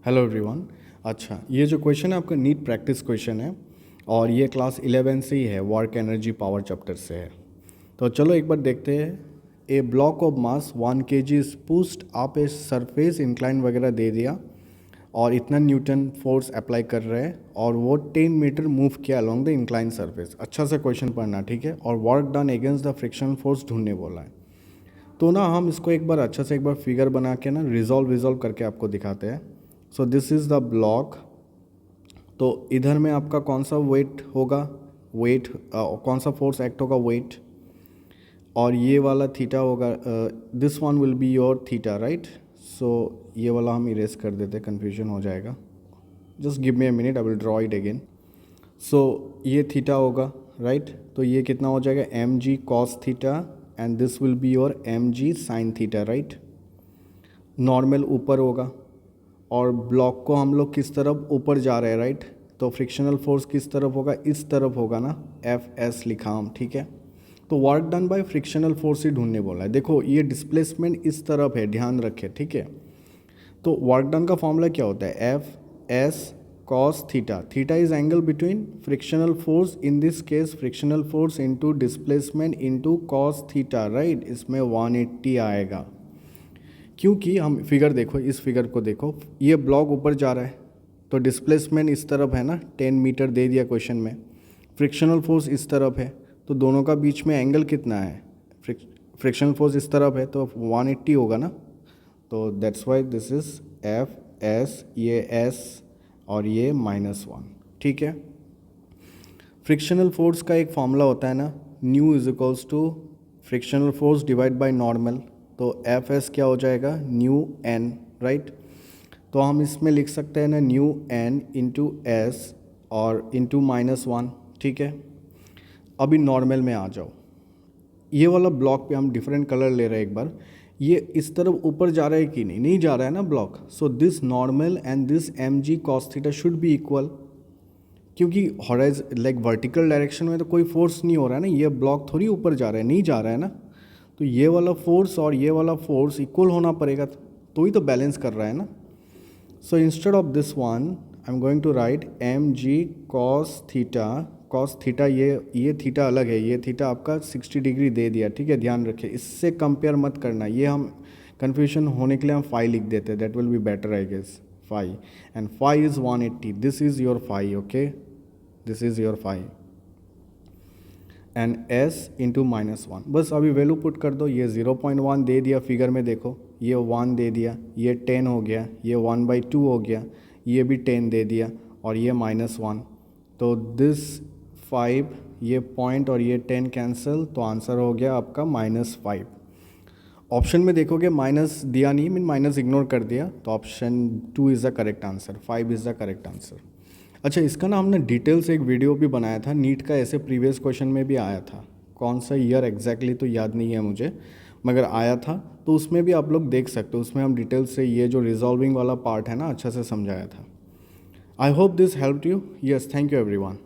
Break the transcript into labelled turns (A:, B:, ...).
A: Hello everyone. अच्छा, ये जो क्वेश्चन है आपका नीट प्रैक्टिस क्वेश्चन है और ये क्लास 11 से ही है, वर्क एनर्जी पावर चैप्टर से है। तो चलो एक बार देखते हैं। A block of mass 1 kg is pushed up a surface, incline वगैरह दे दिया और इतना न्यूटन फोर्स अप्लाई कर रहे हैं और वो 10 मीटर मूव किया अलॉन्ग द इंक्लाइन सरफेस। अच्छा सा क्वेश्चन पढ़ना, ठीक है। और work done against the friction force ढूंढने बोला है। तो ना हम इसको एक बार अच्छा से एक बार फिगर बना के ना रिजॉल्व करके आपको दिखाते हैं। So this is the block. तो इधर में आपका कौन सा वेट होगा, वेट कौन सा फोर्स एक्ट होगा, वेट। और ये वाला थीटा होगा, this one will be your theta, right. So ये वाला हम इरेज कर देते, कन्फ्यूजन हो जाएगा। Just give me a minute, I will draw it again. So ये थीटा होगा, राइट। तो ये कितना हो जाएगा, M G cos theta and this will be your M G sine theta, right. Normal ऊपर होगा और ब्लॉक को हम लोग किस तरफ ऊपर जा रहे हैं, राइट। तो फ्रिक्शनल फोर्स किस तरफ होगा, इस तरफ होगा ना, एफ एस लिखा हम, ठीक है। तो work done by frictional force ही ढूंढने बोला है। देखो ये डिस्प्लेसमेंट इस तरफ है, ध्यान रखें, ठीक है। तो वर्क डन का फॉर्मूला क्या होता है, F S cos theta. Theta is angle between frictional force, in this case frictional force into displacement into cos theta, right. इसमें 180 आएगा क्योंकि हम फिगर देखो, इस फिगर को देखो, ये ब्लॉक ऊपर जा रहा है तो डिस्प्लेसमेंट इस तरफ है ना, 10 मीटर दे दिया क्वेश्चन में। फ्रिक्शनल फोर्स इस तरफ है तो दोनों का बीच में एंगल कितना है, फ्रिक्शनल फोर्स इस तरफ है तो 180 होगा ना। तो that's why this is F S, ये एस और ये -1, ठीक है। फ्रिक्शनल फोर्स का एक फॉर्मूला होता है ना, mu is equals to frictional force divide by normal. तो एफ एस क्या हो जाएगा, न्यू एन, राइट। तो हम इसमें लिख सकते हैं ना, न्यू एन इंटू एस और इंटू -1, ठीक है। अभी नॉर्मल में आ जाओ। ये वाला ब्लॉक पे हम डिफरेंट कलर ले रहे हैं एक बार। ये इस तरफ ऊपर जा रहा है कि नहीं, नहीं जा रहा है ना block. So this normal and this M G cos theta should be equal, क्योंकि हॉराइज लाइक वर्टिकल डायरेक्शन में तो कोई फोर्स नहीं हो रहा है ना, ये ब्लॉक थोड़ी ऊपर जा रहा है, नहीं जा रहा है ना। तो ये वाला फोर्स और ये वाला फोर्स इक्वल होना पड़ेगा, तो ही तो बैलेंस कर रहा है ना। So instead of this one I am going to write M G cos theta. Cos theta, ये थीटा अलग है, ये थीटा आपका 60 डिग्री दे दिया, ठीक है। ध्यान रखिए, इससे कंपेयर मत करना, ये हम कन्फ्यूजन होने के लिए हम फाई लिख देते हैं, that will be better I guess, phi. And phi is 180, this is your phi, okay, this is your phi and s into -1। बस अभी वैल्यू पुट कर दो। ये 0.1 दे दिया फिगर में, देखो ये 1 दे दिया, ये 10 हो गया, ये 1/2 हो गया, ये भी 10 दे दिया और ये -1। तो दिस 5, ये पॉइंट और ये 10 कैंसिल, तो आंसर हो गया आपका -5। ऑप्शन में देखोगे माइनस दिया नहीं, मीन माइनस इग्नोर कर दिया, तो option 2 is the correct answer, 5 is the correct answer. अच्छा, इसका ना हमने डिटेल से एक वीडियो भी बनाया था, नीट का ऐसे प्रीवियस क्वेश्चन में भी आया था। कौन सा ईयर एग्जैक्टली तो याद नहीं है मुझे, मगर आया था, तो उसमें भी आप लोग देख सकते हो। उसमें हम डिटेल से ये जो रिजॉल्विंग वाला पार्ट है ना, अच्छा से समझाया था। I hope this helped you. Yes, thank you everyone.